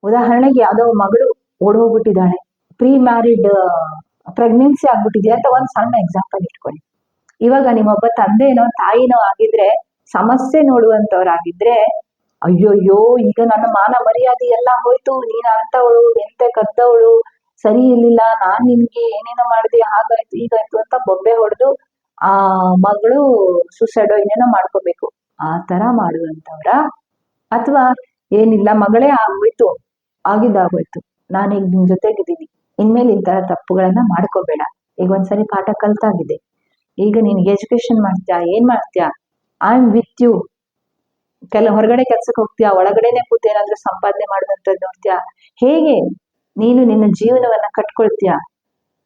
ಉದಾಹರಣೆಗೆ ಯಾವ್ದೋ ಮಗಳು ಓಡ್ ಹೋಗ್ಬಿಟ್ಟಿದ್ದಾಳೆ, ಪ್ರೀ ಮ್ಯಾರಿಡ್ ಪ್ರೆಗ್ನೆನ್ಸಿ ಆಗ್ಬಿಟ್ಟಿದ್ಯಾ ಅಂತ ಒಂದ್ ಸಣ್ಣ ಎಕ್ಸಾಂಪಲ್ ಇಟ್ಕೊಳ್ಳಿ. ಇವಾಗ ನಿಮ್ಮೊಬ್ಬ ತಂದೆನೋ ತಾಯಿನೋ ಆಗಿದ್ರೆ, ಸಮಸ್ಯೆ ನೋಡುವಂತವ್ರಾಗಿದ್ರೆ, ಅಯ್ಯೋಯ್ಯೋ ಈಗ ನನ್ನ ಮಾನ ಮರ್ಯಾದೆ ಎಲ್ಲ ಹೋಯ್ತು, ನೀನ್ ಅಂತವಳು ಎಂತೆ ಕದ್ದವಳು, ಸರಿ ಇರ್ಲಿಲ್ಲ, ನಾನ್ ನಿನ್ಗೆ ಏನೇನೋ ಮಾಡಿದೆ, ಹಾಗಾಯ್ತು ಹೀಗಾಯ್ತು ಅಂತ ಬೊಬ್ಬೆ ಹೊಡೆದು ಆ ಮಗಳು ಸುಸೈಡೋ ಏನೇನೋ ಮಾಡ್ಕೋಬೇಕು, ಆ ತರ ಮಾಡುವಂತವ್ರ? ಅಥವಾ ಏನಿಲ್ಲ ಮಗಳೇ ಆಗೋಯ್ತು, ಆಗಿದ್ದಾಗೋಯ್ತು, ನಾನೀಗ ನಿಮ್ ಜೊತೆಗಿದ್ದೀನಿ, ಇನ್ಮೇಲೆ ಇಂತಹ ತಪ್ಪುಗಳನ್ನ ಮಾಡ್ಕೋಬೇಡ, ಈಗ ಒಂದ್ಸರಿ ಪಾಠ ಕಲ್ತಾಗಿದೆ, ಈಗ ನಿನ್ಗೆ ಎಜುಕೇಶನ್ ಮಾಡ್ತೀಯಾ, ಏನ್ ಮಾಡ್ತೀಯಾ, ಐ ಆಮ್ ವಿತ್ ಯು, ಹೊರಗಡೆ ಕೆಲ್ಸಕ್ಕೆ ಹೋಗ್ತೀಯಾ, ಒಳಗಡೆನೆ ಕೂತ್ ಏನಾದ್ರೂ ಸಂಪಾದನೆ ಮಾಡುವಂತದ್ದು ನೋಡ್ತೀಯಾ, ಹೇಗೆ ನೀನು ನಿನ್ನ ಜೀವನವನ್ನ ಕಟ್ಕೊಳ್ತೀಯಾ,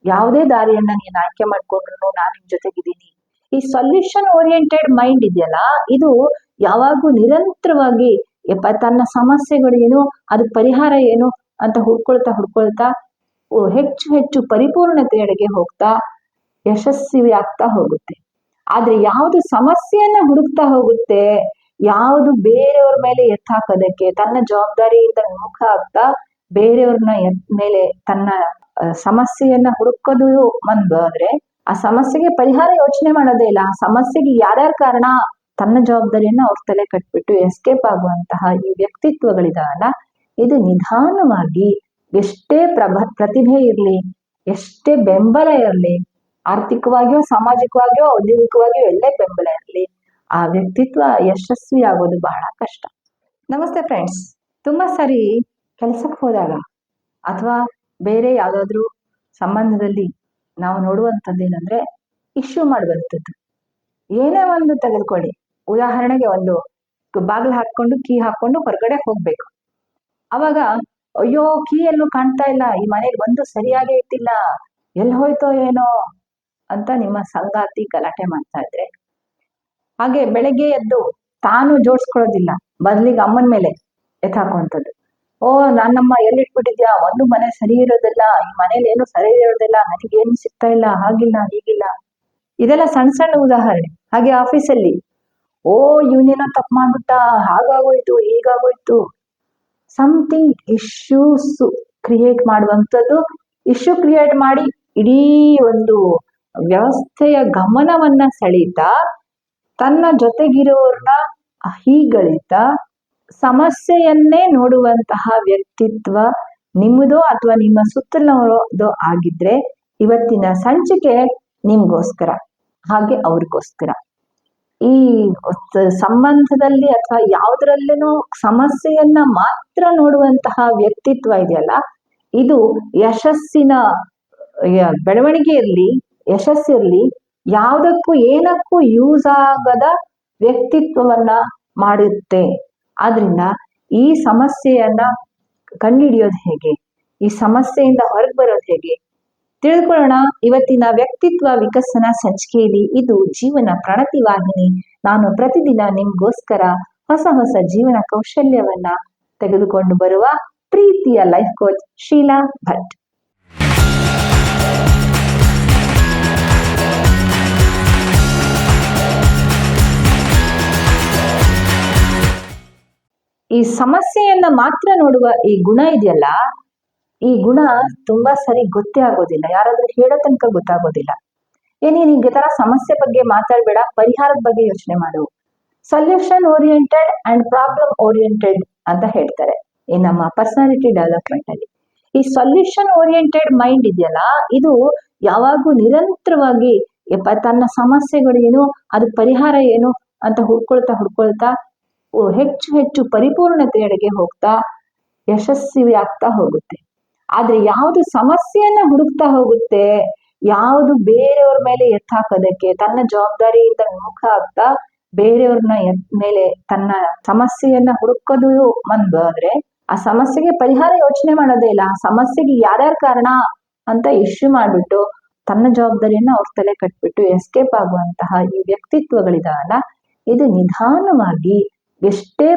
ಯಾವುದೇ ದಾರಿಯನ್ನ ನೀನ್ ಆಯ್ಕೆ ಮಾಡ್ಕೊಂಡ್ರು ನಾನ್ ನಿಮ್ ಜೊತೆಗಿದ್ದೀನಿ. ಈ ಸೊಲ್ಯೂಷನ್ ಓರಿಯೆಂಟೆಡ್ ಮೈಂಡ್ ಇದೆಯಲ್ಲ, ಇದು ಯಾವಾಗೂ ನಿರಂತರವಾಗಿ ತನ್ನ ಸಮಸ್ಯೆಗಳು ಏನು, ಅದಕ್ಕೆ ಪರಿಹಾರ ಏನು ಅಂತ ಹುಡ್ಕೊಳ್ತಾ ಹೆಚ್ಚು ಹೆಚ್ಚು ಪರಿಪೂರ್ಣತೆಯೆಡೆಗೆ ಹೋಗ್ತಾ ಯಶಸ್ವಿ ಆಗ್ತಾ ಹೋಗುತ್ತೆ. ಆದ್ರೆ ಯಾವುದು ಸಮಸ್ಯೆಯನ್ನ ಹುಡುಕ್ತಾ ಹೋಗುತ್ತೆ, ಯಾವುದು ಬೇರೆಯವ್ರ ಮೇಲೆ ಎತ್ತಾಕೋದಕ್ಕೆ ತನ್ನ ಜವಾಬ್ದಾರಿಯಿಂದ ವಿಮುಖ ಆಗ್ತಾ ಬೇರೆಯವ್ರನ್ನ ಮೇಲೆ ತನ್ನ ಸಮಸ್ಯೆಯನ್ನ ಹುಡುಕೋದು ಆದ್ರೆ ಆ ಸಮಸ್ಯೆಗೆ ಪರಿಹಾರ ಯೋಚನೆ ಮಾಡೋದೇ ಇಲ್ಲ, ಆ ಸಮಸ್ಯೆಗೆ ಯಾರ್ಯಾರ ಕಾರಣ ತನ್ನ ಜವಾಬ್ದಾರಿಯನ್ನ ಅವ್ರ ತಲೆ ಕಟ್ಬಿಟ್ಟು ಎಸ್ಕೇಪ್ ಆಗುವಂತಹ ಈ ವ್ಯಕ್ತಿತ್ವಗಳಿದಾವಲ್ಲ, ಇದು ನಿಧಾನವಾಗಿ ಎಷ್ಟೇ ಪ್ರತಿಭೆ ಇರ್ಲಿ, ಎಷ್ಟೇ ಬೆಂಬಲ ಇರ್ಲಿ, ಆರ್ಥಿಕವಾಗಿಯೋ ಸಾಮಾಜಿಕವಾಗಿಯೋ ಔದ್ಯೋಗಿಕವಾಗಿಯೋ ಎಲ್ಲೇ ಬೆಂಬಲ ಇರಲಿ, ಆ ವ್ಯಕ್ತಿತ್ವ ಯಶಸ್ವಿ ಆಗೋದು ಬಹಳ ಕಷ್ಟ. ನಮಸ್ತೆ ಫ್ರೆಂಡ್ಸ್. ತುಂಬಾ ಸರಿ ಕೆಲ್ಸಕ್ಕೆ ಹೋದಾಗ ಅಥವಾ ಬೇರೆ ಯಾವ್ದಾದ್ರು ಸಂಬಂಧದಲ್ಲಿ ನಾವು ನೋಡುವಂಥದ್ದು ಏನಂದ್ರೆ, ಇಶ್ಯೂ ಮಾಡುವಂಥದ್ದು. ಏನೇ ಒಂದು ತೆಗೆದುಕೊಳ್ಳಿ, ಉದಾಹರಣೆಗೆ ಒಂದು ಬಾಗಿಲು ಹಾಕೊಂಡು ಕೀ ಹಾಕೊಂಡು ಹೊರಗಡೆ ಹೋಗ್ಬೇಕು. ಅವಾಗ ಅಯ್ಯೋ ಕೀ ಎಲ್ಲೂ ಕಾಣ್ತಾ ಇಲ್ಲ, ಈ ಮನೆಗೆ ಒಂದು ಸರಿಯಾಗಿ ಇಟ್ಟಿಲ್ಲ, ಎಲ್ಲಿ ಹೋಯ್ತೋ ಏನೋ ಅಂತ ನಿಮ್ಮ ಸಂಗಾತಿ ಗಲಾಟೆ ಮಾಡ್ತಾ ಇದ್ರೆ, ಹಾಗೆ ಬೆಳಗ್ಗೆ ಎದ್ದು ತಾನು ಜೋಡಿಸ್ಕೊಳ್ಳೋದಿಲ್ಲ, ಬದಲಿಗೆ ಅಮ್ಮನ ಮೇಲೆ ಎತ್ತಾಕುವಂಥದ್ದು. ಓ ನನ್ನಮ್ಮ ಎಲ್ಲಿಟ್ಬಿಟ್ಟಿದ್ಯಾ, ಒಂದು ಮನೆ ಸರಿ ಇರೋದಿಲ್ಲ, ಈ ಮನೇಲಿ ಏನು ಸರಿ ಇರೋದಿಲ್ಲ, ನನಗೇನು ಸಿಗ್ತಾ ಇಲ್ಲ, ಹಾಗಿಲ್ಲ ಹೀಗಿಲ್ಲ. ಇದೆಲ್ಲ ಸಣ್ಣ ಸಣ್ಣ ಉದಾಹರಣೆ. ಹಾಗೆ ಆಫೀಸಲ್ಲಿ ಓ ಇವನೇನೋ ತಪ್ಪು ಮಾಡ್ಬಿಟ್ಟ, ಹಾಗಾಗೋಯ್ತು ಹೀಗಾಗೋಯ್ತು, ಸಮಥಿಂಗ್ ಇಶ್ಯೂಸ್ ಕ್ರಿಯೇಟ್ ಮಾಡುವಂಥದ್ದು. ಇಶ್ಯೂ ಕ್ರಿಯೇಟ್ ಮಾಡಿ ಇಡೀ ಒಂದು ವ್ಯವಸ್ಥೆಯ ಗಮನವನ್ನ ಸೆಳೀತಾ, ತನ್ನ ಜೊತೆಗಿರೋರ್ನ ಹೀಗಳಿತಾ ಸಮಸ್ಯೆಯನ್ನೇ ನೋಡುವಂತಹ ವ್ಯಕ್ತಿತ್ವ ನಿಮ್ಮದೋ ಅಥವಾ ನಿಮ್ಮ ಸುತ್ತಲಿನವರದೋ ಆಗಿದ್ರೆ, ಇವತ್ತಿನ ಸಂಚಿಕೆ ನಿಮ್ಗೋಸ್ಕರ, ಹಾಗೆ ಅವ್ರಿಗೋಸ್ಕರ. ಈ ಸಂಬಂಧದಲ್ಲಿ ಅಥವಾ ಯಾವುದ್ರಲ್ಲೇನೋ ಸಮಸ್ಯೆಯನ್ನ ಮಾತ್ರ ನೋಡುವಂತಹ ವ್ಯಕ್ತಿತ್ವ ಇದೆಯಲ್ಲ, ಇದು ಯಶಸ್ಸಿನ ಬೆಳವಣಿಗೆ ಇರ್ಲಿ, ಯಶಸ್ಸಿರ್ಲಿ, ಯಾವುದಕ್ಕೂ ಏನಕ್ಕೂ ಯೂಸ್ ಆಗದ ವ್ಯಕ್ತಿತ್ವವನ್ನ ಮಾಡುತ್ತೆ. ಆದ್ರಿಂದ ಈ ಸಮಸ್ಯೆಯನ್ನ ಕಂಡುಹಿಡಿಯೋದು ಹೇಗೆ, ಈ ಸಮಸ್ಯೆಯಿಂದ ಹೊರಗೆ ಬರೋದು ಹೇಗೆ ತಿಳ್ಕೊಳ್ಳೋಣ ಇವತ್ತಿನ ವ್ಯಕ್ತಿತ್ವ ವಿಕಸನ ಸಂಚಿಕೆಯಲ್ಲಿ. ಇದು ಜೀವನ ಪ್ರಣತಿ ವಾಹಿನಿ. ನಾನು ಪ್ರತಿದಿನ ನಿಮ್ಗೋಸ್ಕರ ಹೊಸ ಹೊಸ ಜೀವನ ಕೌಶಲ್ಯವನ್ನ ತೆಗೆದುಕೊಂಡು ಬರುವ ಪ್ರೀತಿಯ ಲೈಫ್ ಕೋಚ್ ಶೀಲಾ ಭಟ್. ಈ ಸಮಸ್ಯೆಯನ್ನ ಮಾತ್ರ ನೋಡುವ ಈ ಗುಣ ಇದೆಯಲ್ಲ, ಈ ಗುಣ ತುಂಬಾ ಸರಿ ಗೊತ್ತೇ ಆಗೋದಿಲ್ಲ, ಯಾರಾದ್ರೂ ಹೇಳೋ ತನಕ ಗೊತ್ತಾಗೋದಿಲ್ಲ. ಏನೇನು ಈ ತರ ಸಮಸ್ಯೆ ಬಗ್ಗೆ ಮಾತಾಡ್ಬೇಡ, ಪರಿಹಾರದ ಬಗ್ಗೆ ಯೋಚನೆ ಮಾಡು. Solution oriented and problem oriented ಅಂತ ಹೇಳ್ತಾರೆ ಈ ನಮ್ಮ ಪರ್ಸನಾಲಿಟಿ ಡೆವಲಪ್ಮೆಂಟ್ ಅಲ್ಲಿ. ಈ ಸೊಲ್ಯೂಷನ್ ಓರಿಯೆಂಟೆಡ್ ಮೈಂಡ್ ಇದೆಯಲ್ಲ, ಇದು ಯಾವಾಗೂ ನಿರಂತರವಾಗಿ ತನ್ನ ಸಮಸ್ಯೆಗಳು ಏನು, ಅದಕ್ಕೆ ಪರಿಹಾರ ಏನು ಅಂತ ಹುಡ್ಕೊಳ್ತಾ ಹೆಚ್ಚು ಹೆಚ್ಚು ಪರಿಪೂರ್ಣತೆಯೆಡೆಗೆ ಹೋಗ್ತಾ ಯಶಸ್ವಿ ಆಗ್ತಾ ಹೋಗುತ್ತೆ. ಆದ್ರೆ ಯಾವುದು ಸಮಸ್ಯೆಯನ್ನ ಹುಡುಕ್ತಾ ಹೋಗುತ್ತೆ, ಯಾವುದು ಬೇರೆಯವ್ರ ಮೇಲೆ ಎತ್ತಾಕೋದಕ್ಕೆ ತನ್ನ ಜವಾಬ್ದಾರಿಯಿಂದ ವಿಮುಖ ಆಗ್ತಾ ಬೇರೆಯವ್ರನ್ನ ಮೇಲೆ ತನ್ನ ಸಮಸ್ಯೆಯನ್ನ ಹುಡುಕೋದು ಆದ್ರೆ ಆ ಸಮಸ್ಯೆಗೆ ಪರಿಹಾರ ಯೋಚನೆ ಮಾಡೋದೇ ಇಲ್ಲ, ಆ ಸಮಸ್ಯೆಗೆ ಯಾರ್ಯಾರ ಕಾರಣ ಅಂತ ಇಶ್ಯೂ ಮಾಡ್ಬಿಟ್ಟು ತನ್ನ ಜವಾಬ್ದಾರಿಯನ್ನ ಅವ್ರ ತಲೆ ಕಟ್ಬಿಟ್ಟು ಎಸ್ಕೇಪ್ ಆಗುವಂತಹ ಈ ವ್ಯಕ್ತಿತ್ವಗಳಿದಾವಲ್ಲ, ಇದು ನಿಧಾನವಾಗಿ ಎಷ್ಟೇ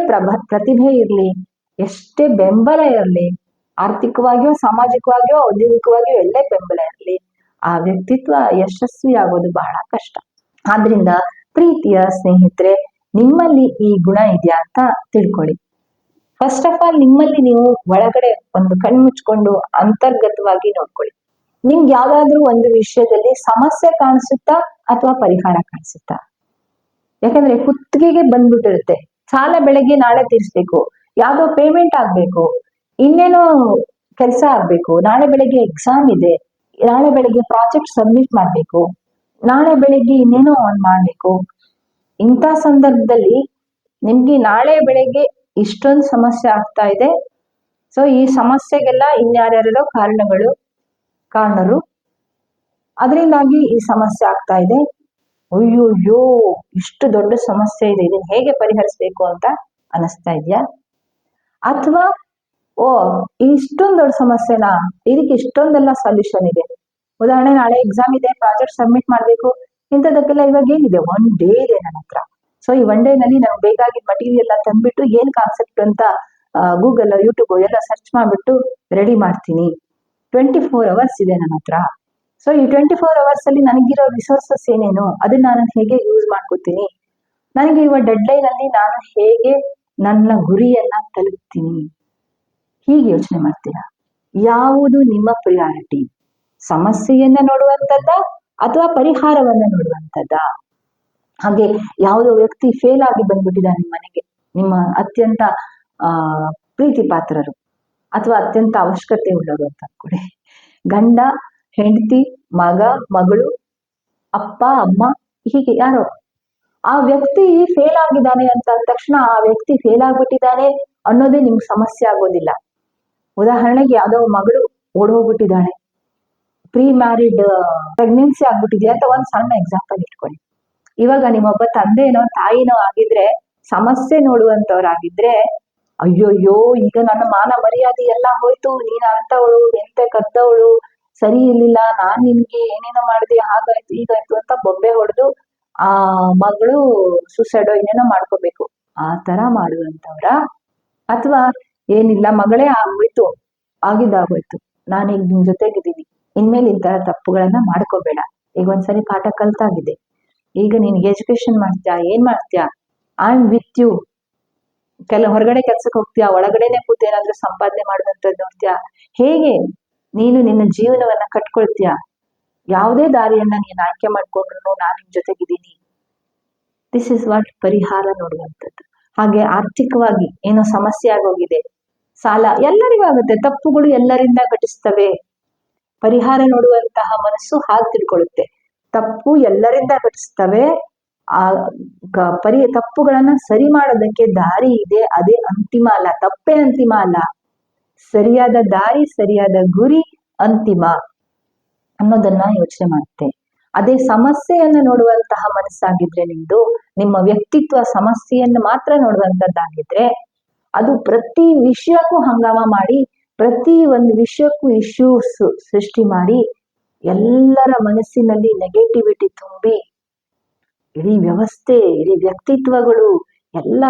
ಪ್ರತಿಭೆ ಇರ್ಲಿ, ಎಷ್ಟೇ ಬೆಂಬಲ ಇರ್ಲಿ, ಆರ್ಥಿಕವಾಗಿಯೋ ಸಾಮಾಜಿಕವಾಗಿಯೋ ಔದ್ಯೋಗಿಕವಾಗಿಯೋ ಎಲ್ಲೇ ಬೆಂಬಲ ಇರಲಿ, ಆ ವ್ಯಕ್ತಿತ್ವ ಯಶಸ್ವಿ ಆಗೋದು ಬಹಳ ಕಷ್ಟ. ಆದ್ರಿಂದ ಪ್ರೀತಿಯ ಸ್ನೇಹಿತರೆ, ನಿಮ್ಮಲ್ಲಿ ಈ ಗುಣ ಇದೆಯಾ ಅಂತ ತಿಳ್ಕೊಳ್ಳಿ. ಫಸ್ಟ್ ಆಫ್ ಆಲ್ ನಿಮ್ಮಲ್ಲಿ ನೀವು ಒಳಗಡೆ ಒಂದು ಕಣ್ಣು ಮುಚ್ಕೊಂಡು ಅಂತರ್ಗತವಾಗಿ ನೋಡ್ಕೊಳ್ಳಿ. ನಿಮ್ಗೆ ಯಾವ್ದಾದ್ರು ಒಂದು ವಿಷಯದಲ್ಲಿ ಸಮಸ್ಯೆ ಕಾಣಿಸುತ್ತಾ ಅಥವಾ ಪರಿಹಾರ ಕಾಣಿಸುತ್ತಾ? ಯಾಕಂದ್ರೆ ಕುತ್ತಿಗೆಗೆ ಬಂದ್ಬಿಟ್ಟಿರುತ್ತೆ. ಸಾಲ ಬೆಳಗ್ಗೆ ನಾಳೆ ತೀರಿಸ್ಬೇಕು, ಯಾವ್ದೋ ಪೇಮೆಂಟ್ ಆಗ್ಬೇಕು, ಇನ್ನೇನೋ ಕೆಲಸ ಆಗ್ಬೇಕು, ನಾಳೆ ಬೆಳಗ್ಗೆ ಎಕ್ಸಾಮ್ ಇದೆ, ನಾಳೆ ಬೆಳಗ್ಗೆ ಪ್ರಾಜೆಕ್ಟ್ ಸಬ್ಮಿಟ್ ಮಾಡ್ಬೇಕು, ನಾಳೆ ಬೆಳಿಗ್ಗೆ ಇನ್ನೇನೋ ಒಂದ್ ಮಾಡ್ಬೇಕು. ಇಂಥ ಸಂದರ್ಭದಲ್ಲಿ ನಿಮ್ಗೆ ನಾಳೆ ಬೆಳಗ್ಗೆ ಇಷ್ಟೊಂದು ಸಮಸ್ಯೆ ಆಗ್ತಾ ಇದೆ. ಸೊ ಈ ಸಮಸ್ಯೆಗೆಲ್ಲ ಇನ್ಯಾರ್ಯಾರೋ ಕಾರಣರು, ಅದರಿಂದಾಗಿ ಈ ಸಮಸ್ಯೆ ಆಗ್ತಾ ಇದೆ. ಅಯ್ಯೋ ಇಷ್ಟು ದೊಡ್ಡ ಸಮಸ್ಯೆ ಇದೆ, ಇದನ್ನ ಹೇಗೆ ಪರಿಹರಿಸ್ಬೇಕು ಅಂತ ಅನಿಸ್ತಾ ಇದೆಯಾ? ಅಥವಾ ಓ ಇಷ್ಟೊಂದು ದೊಡ್ಡ ಸಮಸ್ಯೆನಾ, ಇದಕ್ಕೆ ಇಷ್ಟೊಂದೆಲ್ಲ ಸೊಲ್ಯೂಷನ್ ಇದೆ. ಉದಾಹರಣೆ ನಾಳೆ ಎಕ್ಸಾಮ್ ಇದೆ, ಪ್ರಾಜೆಕ್ಟ್ ಸಬ್ಮಿಟ್ ಮಾಡ್ಬೇಕು, ಇಂಥದಕ್ಕೆಲ್ಲ ಇವಾಗ ಏನಿದೆ, ಒನ್ ಡೇ ಇದೆ ನನ್ನ ಹತ್ರ. ಸೊ ಈ ಒನ್ ಡೇ ನಲ್ಲಿ ನಮ್ಗೆ ಬೇಕಾಗಿ ಮಟೀರಿಯಲ್ ಎಲ್ಲ ತಂದ್ಬಿಟ್ಟು ಏನ್ ಕಾನ್ಸೆಪ್ಟ್ ಅಂತ ಗೂಗಲ್ ಯೂಟ್ಯೂಬ್ ಎಲ್ಲ ಸರ್ಚ್ ಮಾಡ್ಬಿಟ್ಟು ರೆಡಿ ಮಾಡ್ತೀನಿ. 24 hours ಇದೆ ನನ್ನ ಹತ್ರ. ಸೊ ಈ 24 hours ಅಲ್ಲಿ ನನಗಿರೋ ರಿಸೋರ್ಸಸ್ ಏನೇನು, ಅದನ್ನ ನಾನು ಹೇಗೆ ಯೂಸ್ ಮಾಡ್ಕೋತೀನಿ, ನನಗೆ ಇವಾಗ ಡೆಡ್ ಲೈನ್ ಅಲ್ಲಿ ನಾನು ಹೇಗೆ ನನ್ನ ಗುರಿಯನ್ನ ತಲುಪ್ತೀನಿ, ಹೀಗೆ ಯೋಚನೆ ಮಾಡ್ತೀರಾ? ಯಾವುದು ನಿಮ್ಮ ಪ್ರಿಯಾರಿಟಿ? ಸಮಸ್ಯೆಯನ್ನ ನೋಡುವಂತದ್ದ ಅಥವಾ ಪರಿಹಾರವನ್ನ ನೋಡುವಂತದ್ದ? ಹಾಗೆ ಯಾವುದೋ ವ್ಯಕ್ತಿ ಫೇಲ್ ಆಗಿ ಬಂದ್ಬಿಟ್ಟಿದ್ದಾನೆ ನಿಮ್ಮ ಮನೆಗೆ, ನಿಮ್ಮ ಅತ್ಯಂತ ಪ್ರೀತಿ ಪಾತ್ರರು ಅಥವಾ ಅತ್ಯಂತ ಅವಶ್ಯಕತೆ ಉಳ್ಳವರು ಅಂತ ಅನ್ಕೊಳ್ಳಿ. ಗಂಡ, ಹೆಂಡತಿ, ಮಗ, ಮಗಳು, ಅಪ್ಪ, ಅಮ್ಮ, ಹೀಗೆ ಯಾರೋ ಆ ವ್ಯಕ್ತಿ ಫೇಲ್ ಆಗಿದ್ದಾನೆ ಅಂತ ಅಂದ ತಕ್ಷಣ ಆ ವ್ಯಕ್ತಿ ಫೇಲ್ ಆಗ್ಬಿಟ್ಟಿದ್ದಾನೆ ಅನ್ನೋದೇ ನಿಮ್ಗೆ ಸಮಸ್ಯೆ ಆಗೋದಿಲ್ಲ. ಉದಾಹರಣೆಗೆ ಯಾವ್ದೋ ಮಗಳು ಓಡೋಗ್ಬಿಟ್ಟಿದ್ದಾಳೆ, ಪ್ರೀ ಮ್ಯಾರಿಡ್ ಪ್ರೆಗ್ನೆನ್ಸಿ ಆಗ್ಬಿಟ್ಟಿದ್ಯಾ ಅಂತ ಒಂದ್ ಸಣ್ಣ ಎಕ್ಸಾಂಪಲ್ ಇಟ್ಕೊಳ್ಳಿ. ಇವಾಗ ನಿಮ್ಮೊಬ್ಬ ತಂದೆನೋ ತಾಯಿನೋ ಆಗಿದ್ರೆ, ಸಮಸ್ಯೆ ನೋಡುವಂತವ್ರಾಗಿದ್ರೆ, ಅಯ್ಯೋಯ್ಯೋ ಈಗ ನನ್ನ ಮಾನ ಮರ್ಯಾದೆ ಎಲ್ಲ ಹೋಯ್ತು, ನೀನ್ ಅಂತವಳು ಎಂತೆ ಕದ್ದವಳು, ಸರಿ ಇರ್ಲಿಲ್ಲ, ನಾನ್ ನಿನ್ಗೆ ಏನೇನೋ ಮಾಡಿದೆ, ಹಾಗಾಯ್ತು ಹೀಗಾಯ್ತು ಅಂತ ಬೊಬ್ಬೆ ಹೊಡೆದು ಆ ಮಗಳು ಸುಸೈಡೋ ಇನ್ನೇನೋ ಮಾಡ್ಕೋಬೇಕು, ಆ ತರ ಮಾಡುವಂತವ್ರ? ಅಥವಾ ಏನಿಲ್ಲ ಮಗಳೇ ಆಗೋಯ್ತು, ಆಗಿದ್ದಾಗೋಯ್ತು, ನಾನೀಗ ನಿಮ್ ಜೊತೆಗಿದ್ದೀನಿ, ಇನ್ಮೇಲೆ ಇಂತರ ತಪ್ಪುಗಳನ್ನ ಮಾಡ್ಕೋಬೇಡ, ಈಗ ಒಂದ್ಸರಿ ಪಾಠ ಕಲ್ತಾಗಿದೆ, ಈಗ ನಿನ್ಗೆ ಎಜುಕೇಶನ್ ಮಾಡ್ತೀಯಾ, ಏನ್ ಮಾಡ್ತೀಯಾ, ಐ ಆಮ್ ವಿತ್ ಯು. ಹೊರಗಡೆ ಕೆಲ್ಸಕ್ಕೆ ಹೋಗ್ತೀಯಾ, ಒಳಗಡೆನೆ ಕೂತ್ ಏನಾದ್ರೂ ಸಂಪಾದನೆ ಮಾಡುವಂತದ್ದು ನೋಡ್ತೀಯಾ, ಹೇಗೆ ನೀನು ನಿನ್ನ ಜೀವನವನ್ನ ಕಟ್ಕೊಳ್ತೀಯಾ, ಯಾವುದೇ ದಾರಿಯನ್ನ ನೀನು ಆಯ್ಕೆ ಮಾಡ್ಕೊಂಡ್ರು ನಾನು ನಿಮ್ ಜೊತೆಗಿದ್ದೀನಿ. ದಿಸ್ ಇಸ್ ವಾಟ್ ಪರಿಹಾರ ನೋಡುವಂಥದ್ದು. ಹಾಗೆ ಆರ್ಥಿಕವಾಗಿ ಏನೋ ಸಮಸ್ಯೆ ಆಗೋಗಿದೆ, ಸಾಲ ಎಲ್ಲರಿಗೂ ಆಗುತ್ತೆ, ತಪ್ಪುಗಳು ಎಲ್ಲರಿಂದ ಘಟಿಸ್ತವೆ. ಪರಿಹಾರ ನೋಡುವಂತಹ ಮನಸ್ಸು ಹಾಗೆ ತಿಳ್ಕೊಳ್ಳುತ್ತೆ, ತಪ್ಪು ಎಲ್ಲರಿಂದ ಘಟಿಸ್ತವೆ, ಆ ತಪ್ಪುಗಳನ್ನ ಸರಿ ಮಾಡೋದಕ್ಕೆ ದಾರಿ ಇದೆ, ಅದೇ ಅಂತಿಮ ಅಲ್ಲ, ತಪ್ಪೇ ಅಂತಿಮ ಅಲ್ಲ, ಸರಿಯಾದ ದಾರಿ, ಸರಿಯಾದ ಗುರಿ ಅಂತಿಮ ಅನ್ನೋದನ್ನ ಯೋಚನೆ ಮಾಡುತ್ತೆ. ಅದೇ ಸಮಸ್ಯೆಯನ್ನ ನೋಡುವಂತಹ ಮನಸ್ಸಾಗಿದ್ರೆ ನಿಮ್ದು, ನಿಮ್ಮ ವ್ಯಕ್ತಿತ್ವ ಸಮಸ್ಯೆಯನ್ನು ಮಾತ್ರ ನೋಡುವಂತದ್ದಾಗಿದ್ರೆ, ಅದು ಪ್ರತಿ ವಿಷಯಕ್ಕೂ ಹಂಗಾಮ ಮಾಡಿ, ಪ್ರತಿ ಒಂದು ವಿಷಯಕ್ಕೂ ಇಶ್ಯೂಸ್ ಸೃಷ್ಟಿ ಮಾಡಿ, ಎಲ್ಲರ ಮನಸ್ಸಿನಲ್ಲಿ ನೆಗೆಟಿವಿಟಿ ತುಂಬಿ, ಇಡೀ ವ್ಯವಸ್ಥೆ, ಇಡೀ ವ್ಯಕ್ತಿತ್ವಗಳು ಎಲ್ಲ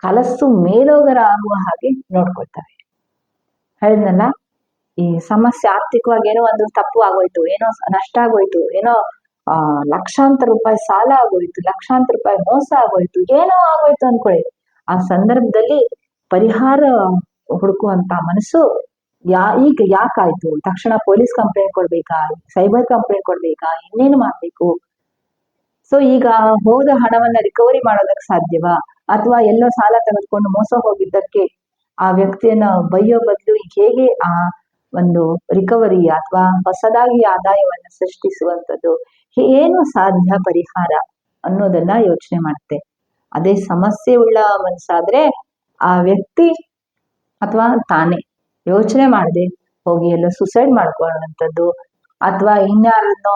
ಕಲಸು ಮೇಲೋಗರ ಆಗುವ ಹಾಗೆ ನೋಡ್ಕೊಳ್ತವೆ. ಹೇಳಿದ್ನಲ್ಲ, ಈ ಸಮಸ್ಯೆ ಆರ್ಥಿಕವಾಗಿ ಏನೋ ಒಂದು ತಪ್ಪು ಆಗೋಯ್ತು, ಏನೋ ನಷ್ಟ ಆಗೋಯ್ತು, ಏನೋ ಲಕ್ಷಾಂತರ ರೂಪಾಯಿ ಸಾಲ ಆಗೋಯ್ತು, ಲಕ್ಷಾಂತರ ರೂಪಾಯಿ ಮೋಸ ಆಗೋಯ್ತು, ಏನೋ ಆಗೋಯ್ತು ಅನ್ಕೊಳ್ಳಿ. ಆ ಸಂದರ್ಭದಲ್ಲಿ ಪರಿಹಾರ ಹುಡುಕುವಂತ ಮನಸ್ಸು ಈಗ ಯಾಕಾಯ್ತು, ತಕ್ಷಣ ಪೊಲೀಸ್ ಕಂಪ್ಲೇಂಟ್ ಕೊಡ್ಬೇಕಾ, ಸೈಬರ್ ಕಂಪ್ಲೇಂಟ್ ಕೊಡ್ಬೇಕಾ, ಇನ್ನೇನು ಮಾಡ್ಬೇಕು, ಸೊ ಈಗ ಹೋದ ಹಣವನ್ನ ರಿಕವರಿ ಮಾಡೋದಕ್ಕೆ ಸಾಧ್ಯವಾ, ಅಥವಾ ಎಲ್ಲೋ ಸಾಲ ತೆಗೆದುಕೊಂಡು ಮೋಸ ಹೋಗಿದ್ದಕ್ಕೆ ಆ ವ್ಯಕ್ತಿಯನ್ನ ಬೈಯೋ ಬದಲು ಈಗ ಹೇಗೆ ಆ ಒಂದು ರಿಕವರಿ ಅಥವಾ ಹೊಸದಾಗಿ ಆದಾಯವನ್ನ ಸೃಷ್ಟಿಸುವಂಥದ್ದು, ಏನು ಸಾಧ್ಯ ಪರಿಹಾರ ಅನ್ನೋದನ್ನ ಯೋಚನೆ ಮಾಡುತ್ತೆ. ಅದೇ ಸಮಸ್ಯೆ ಉಳ್ಳ ಮನಸ್ಸಾದ್ರೆ ಆ ವ್ಯಕ್ತಿ ಅಥವಾ ತಾನೇ ಯೋಚನೆ ಮಾಡದೆ ಹೋಗಿ ಎಲ್ಲೋ ಸುಸೈಡ್ ಮಾಡ್ಕೊಳ್ಳುವಂಥದ್ದು, ಅಥವಾ ಇನ್ಯಾರನ್ನೋ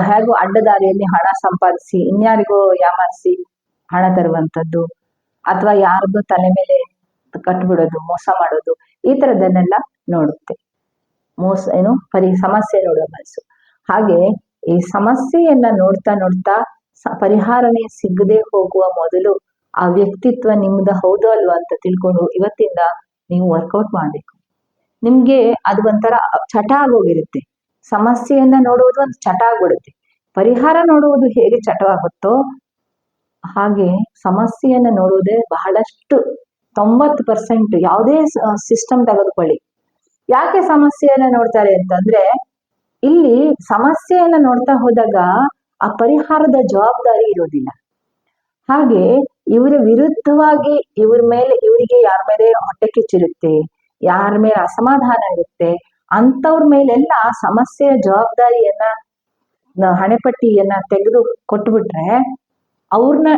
ಹೇಗೋ ಅಡ್ಡದಾರಿಯಲ್ಲಿ ಹಣ ಸಂಪಾದಿಸಿ ಇನ್ಯಾರಿಗೋ ಯಾಮಾರಿಸಿ ಹಣ ತರುವಂಥದ್ದು, ಅಥವಾ ಯಾರ್ದು ತಲೆ ಮೇಲೆ ಕಟ್ಬಿಡೋದು, ಮೋಸ ಮಾಡೋದು, ಈ ತರದನ್ನೆಲ್ಲ ನೋಡುತ್ತೆ. ಸಮಸ್ಯೆ ನೋಡುವ ಮನಸ್ಸು. ಹಾಗೆ ಈ ಸಮಸ್ಯೆಯನ್ನ ನೋಡ್ತಾ ನೋಡ್ತಾ ಪರಿಹಾರನೇ ಸಿಗದೆ ಹೋಗುವ ಮೊದಲು ಆ ವ್ಯಕ್ತಿತ್ವ ನಿಮ್ದು ಹೌದೋ ಅಲ್ವಾ ಅಂತ ತಿಳ್ಕೊಂಡು ಇವತ್ತಿಂದ ನೀವು ವರ್ಕೌಟ್ ಮಾಡ್ಬೇಕು. ನಿಮ್ಗೆ ಅದು ಒಂಥರ ಚಟ ಆಗೋಗಿರುತ್ತೆ. ಸಮಸ್ಯೆಯನ್ನ ನೋಡುವುದು ಒಂದು ಚಟ ಆಗ್ಬಿಡುತ್ತೆ. ಪರಿಹಾರ ನೋಡುವುದು ಹೇಗೆ ಚಟವಾಗುತ್ತೋ ಹಾಗೆ ಸಮಸ್ಯೆಯನ್ನ ನೋಡುವುದೇ ಬಹಳಷ್ಟು 90% ಯಾವುದೇ ಸಿಸ್ಟಮ್ ತೆಗೆದುಕೊಳ್ಳಿ, ಯಾಕೆ ಸಮಸ್ಯೆಯನ್ನ ನೋಡ್ತಾರೆ ಅಂತಂದ್ರೆ, ಇಲ್ಲಿ ಸಮಸ್ಯೆಯನ್ನ ನೋಡ್ತಾ ಹೋದಾಗ ಆ ಪರಿಹಾರದ ಜವಾಬ್ದಾರಿ ಇರೋದಿಲ್ಲ. ಹಾಗೆ ಇವರ ವಿರುದ್ಧವಾಗಿ ಇವರಿಗೆ ಯಾರ ಮೇಲೆ ಹೊಟ್ಟೆ ಕಿಚ್ಚಿರುತ್ತೆ, ಯಾರ ಮೇಲೆ ಅಸಮಾಧಾನ ಇರುತ್ತೆ, ಅಂತವ್ರ ಮೇಲೆಲ್ಲ ಸಮಸ್ಯೆಯ ಜವಾಬ್ದಾರಿಯನ್ನ ಹಣೆಪಟ್ಟಿಯನ್ನ ತೆಗೆದು ಕೊಟ್ಬಿಟ್ರೆ ಅವ್ರನ್ನ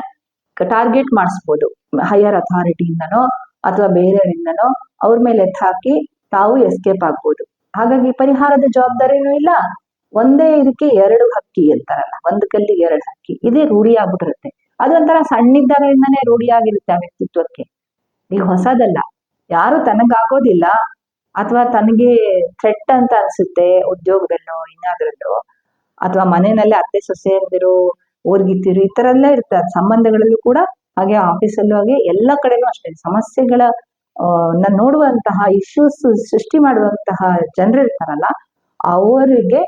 ಟಾರ್ಗೆಟ್ ಮಾಡಿಸ್ಬೋದು. ಹೈಯರ್ ಅಥಾರಿಟಿಯಿಂದನೋ ಅಥವಾ ಬೇರೆಯವರಿಂದನೋ ಅವ್ರ ಮೇಲೆ ಎತ್ತಾಕಿ ತಾವು ಎಸ್ಕೇಪ್ ಆಗ್ಬೋದು. ಹಾಗಾಗಿ ಪರಿಹಾರದ ಜವಾಬ್ದಾರಿನೂ ಇಲ್ಲ, ಒಂದೇ ಇದಕ್ಕೆ ಎರಡು ಹಕ್ಕಿ ಅಂತಾರಲ್ಲ, ಒಂದು ಕಲ್ಲಿ ಎರಡು ಹಕ್ಕಿ, ಇದೇ ರೂಢಿ ಆಗ್ಬಿಟ್ಟಿರುತ್ತೆ. ಅದೊಂಥರ ಸಣ್ಣಿದ್ದಾಗಿಂದಾನೇ ರೂಢಿ ಆಗಿರುತ್ತೆ ಆ ವ್ಯಕ್ತಿತ್ವಕ್ಕೆ, ಈಗ ಹೊಸದಲ್ಲ. ಯಾರು ತನಗಾಗೋದಿಲ್ಲ ಅಥವಾ ತನಗೆ ಥ್ರೆಟ್ ಅಂತ ಅನ್ಸುತ್ತೆ ಉದ್ಯೋಗದಲ್ಲೋ ಇನ್ನಾದ್ರಲ್ಲೋ, ಅಥವಾ ಮನೆಯಲ್ಲೇ ಅತ್ತೆ ಸೊಸೆಯಂದಿರು ಊರ್ಗಿತ್ತಿರು ಈ ತರ ಎಲ್ಲ ಇರ್ತಾರೆ. ಸಂಬಂಧಗಳಲ್ಲೂ ಕೂಡ ಹಾಗೆ, ಆಫೀಸಲ್ಲೂ ಹಾಗೆ, ಎಲ್ಲ ಕಡೆನೂ ಅಷ್ಟೇ ಸಮಸ್ಯೆಗಳ ನೋಡುವಂತಹ ಇಶ್ಯೂಸ್ ಸೃಷ್ಟಿ ಮಾಡುವಂತಹ ಜನರು ಇರ್ತಾರಲ್ಲ, ಅವರಿಗೆ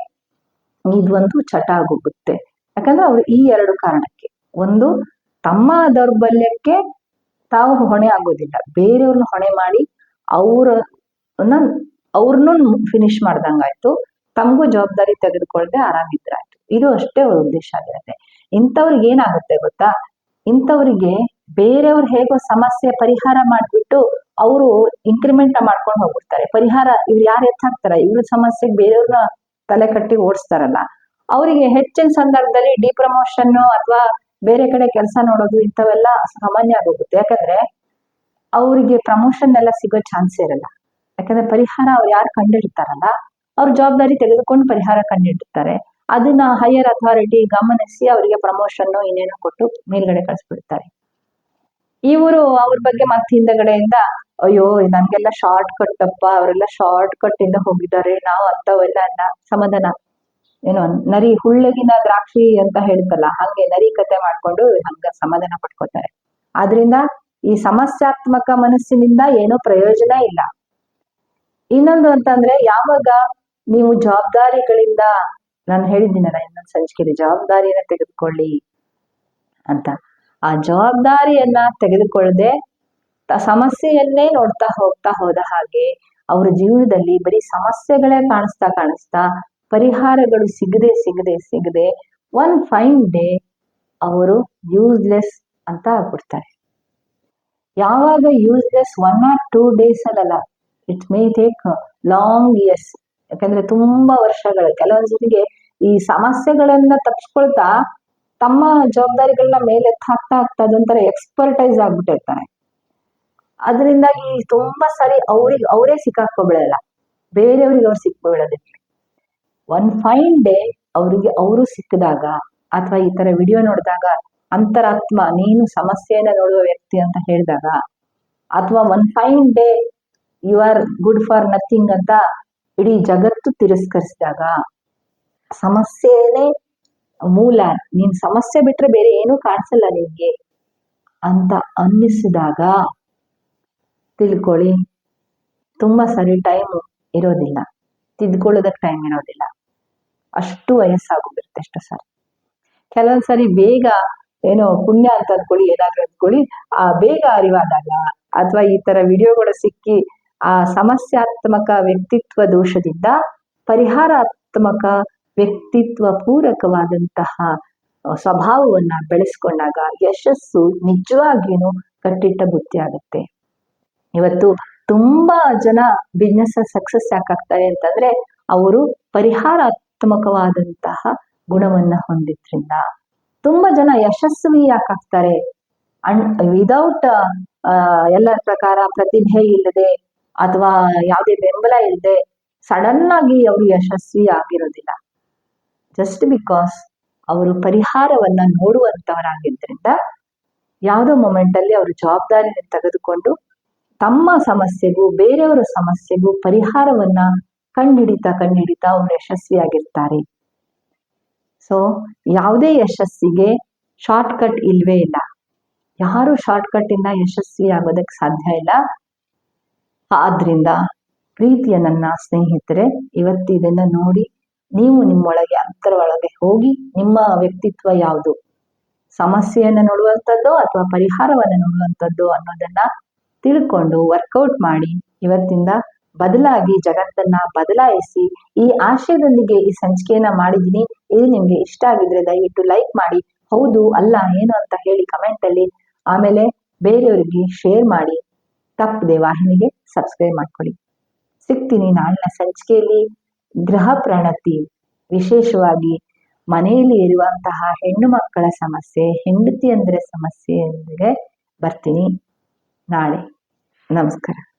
ಇದೊಂದು ಚಟ ಆಗೋಗುತ್ತೆ. ಯಾಕಂದ್ರೆ ಅವ್ರು ಈ ಎರಡು ಕಾರಣಕ್ಕೆ, ಒಂದು ತಮ್ಮ ದೌರ್ಬಲ್ಯಕ್ಕೆ ತಾವು ಹೊಣೆ ಆಗೋದಿಲ್ಲ, ಬೇರೆಯವ್ರನ್ನ ಹೊಣೆ ಮಾಡಿ ಅವ್ರನ್ನ ಫಿನಿಶ್ ಮಾಡ್ದಂಗಾಯ್ತು, ತಮಗೂ ಜವಾಬ್ದಾರಿ ತೆಗೆದುಕೊಳ್ಳದೆ ಆರಾಮಿದ್ರಾಯ್ತು. ಇದು ಅಷ್ಟೇ ಅವ್ರ ಉದ್ದೇಶ ಆಗಿರುತ್ತೆ. ಇಂಥವ್ರಿಗೆ ಏನಾಗುತ್ತೆ ಗೊತ್ತಾ, ಇಂಥವ್ರಿಗೆ ಬೇರೆಯವ್ರು ಹೇಗೋ ಸಮಸ್ಯೆ ಪರಿಹಾರ ಮಾಡ್ಬಿಟ್ಟು ಅವರು ಇನ್ಕ್ರಿಮೆಂಟ್ ಮಾಡ್ಕೊಂಡು ಹೋಗ್ಬಿಡ್ತಾರೆ. ಪರಿಹಾರ ಇವ್ರು ಯಾರು ಎತ್ತಾಕ್ತಾರ, ಇವ್ರ ಸಮಸ್ಯೆಗೆ ಬೇರೆಯವ್ರನ್ನ ತಲೆ ಕಟ್ಟಿ ಓಡಿಸ್ತಾರಲ್ಲ, ಅವರಿಗೆ ಹೆಚ್ಚಿನ ಸಂದರ್ಭದಲ್ಲಿ ಡಿಪ್ರಮೋಷನ್ ಅಥವಾ ಬೇರೆ ಕಡೆ ಕೆಲಸ ನೋಡೋದು ಇಂಥವೆಲ್ಲ ಸಾಮಾನ್ಯ ಆಗೋಗುತ್ತೆ. ಯಾಕಂದ್ರೆ ಅವರಿಗೆ ಪ್ರಮೋಷನ್ ಎಲ್ಲ ಸಿಗೋ ಚಾನ್ಸ್ ಇರಲ್ಲ. ಯಾಕಂದ್ರೆ ಪರಿಹಾರ ಅವ್ರು ಯಾರು ಕಂಡಿಡ್ತಾರಲ್ಲ, ಅವ್ರ ಜವಾಬ್ದಾರಿ ತೆಗೆದುಕೊಂಡು ಪರಿಹಾರ ಕಂಡಿಡ್ತಾರೆ. ಅದನ್ನ ಹೈಯರ್ ಅಥಾರಿಟಿ ಗಮನಿಸಿ ಅವರಿಗೆ ಪ್ರಮೋಷನ್ ಇನ್ನೇನೋ ಕೊಟ್ಟು ಮೇಲ್ಗಡೆ ಕಳಿಸ್ಬಿಡ್ತಾರೆ. ಇವರು ಅವ್ರ ಬಗ್ಗೆ ಮತ್ತೆ ಹಿಂದಗಡೆಯಿಂದ ಅಯ್ಯೋ ನನ್ಗೆಲ್ಲ ಶಾರ್ಟ್ ಕಟ್ ಅಪ್ಪ, ಅವರೆಲ್ಲ ಶಾರ್ಟ್ ಕಟ್ ಇಂದ ಹೋಗಿದ್ದಾರೆ, ನಾವು ಅಂತವೆಲ್ಲ ಅಲ್ಲ, ಸಮಾಧಾನ ಏನೋ ನರಿ ಹುಳ್ಳಗಿನ ದ್ರಾಕ್ಷಿ ಅಂತ ಹೇಳ್ತಲ್ಲ, ಹಂಗೆ ನರಿ ಕತೆ ಮಾಡ್ಕೊಂಡು ಹಂಗ ಸಮಾಧಾನ ಪಡ್ಕೋತಾರೆ. ಆದ್ರಿಂದ ಈ ಸಮಸ್ಯಾತ್ಮಕ ಮನಸ್ಸಿನಿಂದ ಏನೋ ಪ್ರಯೋಜನ ಇಲ್ಲ. ಇನ್ನೊಂದು ಅಂತಂದ್ರೆ, ಯಾವಾಗ ನೀವು ಜವಾಬ್ದಾರಿಗಳಿಂದ, ನಾನು ಹೇಳಿದ್ದೀನಲ್ಲ ಇನ್ನೊಂದು ಸಂಚಿಕೆಯಲ್ಲಿ, ಜವಾಬ್ದಾರಿಯನ್ನ ತೆಗೆದುಕೊಳ್ಳಿ ಅಂತ, ಆ ಜವಾಬ್ದಾರಿಯನ್ನ ತೆಗೆದುಕೊಳ್ಳದೆ ಸಮಸ್ಯೆಯನ್ನೇ ನೋಡ್ತಾ ಹೋದ ಹಾಗೆ ಅವ್ರ ಜೀವನದಲ್ಲಿ ಬರೀ ಸಮಸ್ಯೆಗಳೇ ಕಾಣಿಸ್ತಾ ಪರಿಹಾರಗಳು ಸಿಗದೆ ಒನ್ ಫೈನ್ ಡೇ ಅವರು ಯೂಸ್ಲೆಸ್ ಅಂತ ಆಗ್ಬಿಡ್ತಾರೆ. ಯಾವಾಗ ಯೂಸ್ಲೆಸ್ 1 or 2 days ಅಲ್ಲ, it may take long years. ಯಾಕಂದ್ರೆ ತುಂಬಾ ವರ್ಷಗಳು, ಕೆಲವೊಂದ್ಸತಿಗೆ ಈ ಸಮಸ್ಯೆಗಳನ್ನ ತಪ್ಪಿಸ್ಕೊಳ್ತಾ ತಮ್ಮ ಜವಾಬ್ದಾರಿಗಳನ್ನ ಮೇಲೆ ಹಾಕ್ತಾ ಅದೊಂಥರ ಎಕ್ಸ್ಪರ್ಟೈಸ್ ಆಗ್ಬಿಟ್ಟಿರ್ತಾರೆ. ಅದರಿಂದಾಗಿ ತುಂಬಾ ಸರಿ ಅವರೇ ಸಿಕ್ಕಾಕೊಬಿಡಲ್ಲ, ಬೇರೆಯವ್ರಿಗೆ ಅವ್ರು ಸಿಕ್ಕೊಬಿಡೋದಿಲ್ಲ. ಒನ್ ಫೈನ್ ಡೇ ಅವರು ಸಿಕ್ಕಿದಾಗ, ಅಥವಾ ಈ ತರ ವಿಡಿಯೋ ನೋಡಿದಾಗ ಅಂತರಾತ್ಮ ನೀನು ಸಮಸ್ಯೆಯನ್ನ ನೋಡುವ ವ್ಯಕ್ತಿ ಅಂತ ಹೇಳಿದಾಗ, ಅಥವಾ one fine day you are good for nothing ಅಂತ ಇಡೀ ಜಗತ್ತು ತಿರಸ್ಕರಿಸಿದಾಗ, ಸಮಸ್ಯೆನೇ ಮೂಲ, ನೀನ್ ಸಮಸ್ಯೆ ಬಿಟ್ರೆ ಬೇರೆ ಏನೂ ಕಾಣಿಸಲ್ಲ ನಿನ್ಗೆ ಅಂತ ಅನ್ನಿಸಿದಾಗ ತಿಳ್ಕೊಳ್ಳಿ, ತುಂಬಾ ಸರಿ ಟೈಮ್ ಇರೋದಿಲ್ಲ, ತಿದ್ಕೊಳ್ಳೋದಕ್ಕೆ ಟೈಮ್ ಇರೋದಿಲ್ಲ, ಅಷ್ಟು ವಯಸ್ಸಾಗೋಗಿರುತ್ತೆ ಎಷ್ಟೋ ಸಾರಿ. ಕೆಲವೊಂದ್ಸರಿ ಬೇಗ ಏನೋ ಪುಣ್ಯ ಅಂತ ಅಂದ್ಕೊಳ್ಳಿ, ಏನಾದ್ರೂ ಅಂದ್ಕೊಳ್ಳಿ, ಆ ಬೇಗ ಅರಿವಾದಾಗ ಅಥವಾ ಈ ತರ ವಿಡಿಯೋಗಳು ಸಿಕ್ಕಿ ಆ ಸಮಸ್ಯಾತ್ಮಕ ವ್ಯಕ್ತಿತ್ವ ದೋಷದಿಂದ ಪರಿಹಾರಾತ್ಮಕ ವ್ಯಕ್ತಿತ್ವ ಪೂರಕವಾದಂತಹ ಸ್ವಭಾವವನ್ನ ಬೆಳೆಸ್ಕೊಂಡಾಗ ಯಶಸ್ಸು ನಿಜವಾಗಿಯೂ ಕಟ್ಟಿಟ್ಟ ಬುತ್ತಿ ಆಗುತ್ತೆ. ಇವತ್ತು ತುಂಬಾ ಜನ ಬಿಸ್ನೆಸ್ ಸಕ್ಸಸ್ ಯಾಕಾಗ್ತಾರೆ ಅಂತಂದ್ರೆ, ಅವರು ಪರಿಹಾರಾತ್ಮಕವಾದಂತಹ ಗುಣವನ್ನ ಹೊಂದಿದ್ರಿಂದ. ತುಂಬಾ ಜನ ಯಶಸ್ವಿ ಯಾಕಾಗ್ತಾರೆ, ವಿದೌಟ್ ಎಲ್ಲರ ಪ್ರಕಾರ ಪ್ರತಿಭೆ ಇಲ್ಲದೆ ಅಥವಾ ಯಾವುದೇ ಬೆಂಬಲ ಇಲ್ಲದೆ ಸಡನ್ ಆಗಿ ಅವರು ಯಶಸ್ವಿ ಆಗಿರೋದಿಲ್ಲ. ಜಸ್ಟ್ ಬಿಕಾಸ್ ಅವರು ಪರಿಹಾರವನ್ನ ನೋಡುವಂತವರಾಗಿದ್ದರಿಂದ ಯಾವುದೋ ಮೊಮೆಂಟ್ ಅಲ್ಲಿ ಅವರು ಜವಾಬ್ದಾರಿಯನ್ನು ತೆಗೆದುಕೊಂಡು ತಮ್ಮ ಸಮಸ್ಯೆಗೂ ಬೇರೆಯವರ ಸಮಸ್ಯೆಗೂ ಪರಿಹಾರವನ್ನ ಕಂಡಿಡಿತಾ ಅವ್ರು ಯಶಸ್ವಿಯಾಗಿರ್ತಾರೆ. ಸೊ ಯಾವುದೇ ಯಶಸ್ಸಿಗೆ ಶಾರ್ಟ್ ಕಟ್ ಇಲ್ವೇ ಇಲ್ಲ. ಯಾರು ಶಾರ್ಟ್ ಕಟ್ ಇಂದ ಯಶಸ್ವಿ ಆಗೋದಕ್ಕೆ ಸಾಧ್ಯ ಇಲ್ಲ. ಆದ್ರಿಂದ ಪ್ರೀತಿಯ ನನ್ನ ಸ್ನೇಹಿತರೆ, ಇವತ್ತು ಇದನ್ನ ನೋಡಿ ನೀವು ನಿಮ್ಮೊಳಗೆ ಒಳಗೆ ಹೋಗಿ ನಿಮ್ಮ ವ್ಯಕ್ತಿತ್ವ ಯಾವುದು, ಸಮಸ್ಯೆಯನ್ನ ನೋಡುವಂಥದ್ದು ಅಥವಾ ಪರಿಹಾರವನ್ನ ನೋಡುವಂಥದ್ದು ಅನ್ನೋದನ್ನ ತಿಳ್ಕೊಂಡು ವರ್ಕೌಟ್ ಮಾಡಿ ಇವತ್ತಿಂದ ಬದಲಾಗಿ ಜಗತ್ತನ್ನ ಬದಲಾಯಿಸಿ ಈ ಆಶಯದೊಂದಿಗೆ ಈ ಸಂಚಿಕೆಯನ್ನ ಮಾಡಿದ್ದೀನಿ. ಇದು ನಿಮ್ಗೆ ಇಷ್ಟ ಆಗಿದ್ರೆ ದಯವಿಟ್ಟು ಲೈಕ್ ಮಾಡಿ, ಹೌದು ಅಲ್ಲ ಏನು ಅಂತ ಹೇಳಿ ಕಮೆಂಟ್ ಅಲ್ಲಿ, ಆಮೇಲೆ ಬೇರೆಯವರಿಗೆ ಶೇರ್ ಮಾಡಿ, ತಪ್ಪದೆ ವಾಹಿನಿಗೆ ಸಬ್ಸ್ಕ್ರೈಬ್ ಮಾಡ್ಕೊಳ್ಳಿ. ಸಿಗ್ತೀನಿ ನಾಳಿನ ಸಂಚಿಕೆಯಲ್ಲಿ. ಗೃಹ ಪ್ರಣತಿ, ವಿಶೇಷವಾಗಿ ಮನೆಯಲ್ಲಿ ಇರುವಂತಹ ಹೆಣ್ಣು ಮಕ್ಕಳ ಸಮಸ್ಯೆ, ಹೆಂಡತಿ ಅಂದ್ರೆ ಸಮಸ್ಯೆ ಎಂದರೆ ಬರ್ತೀನಿ ನಾಳೆ. ನಮಸ್ಕಾರ.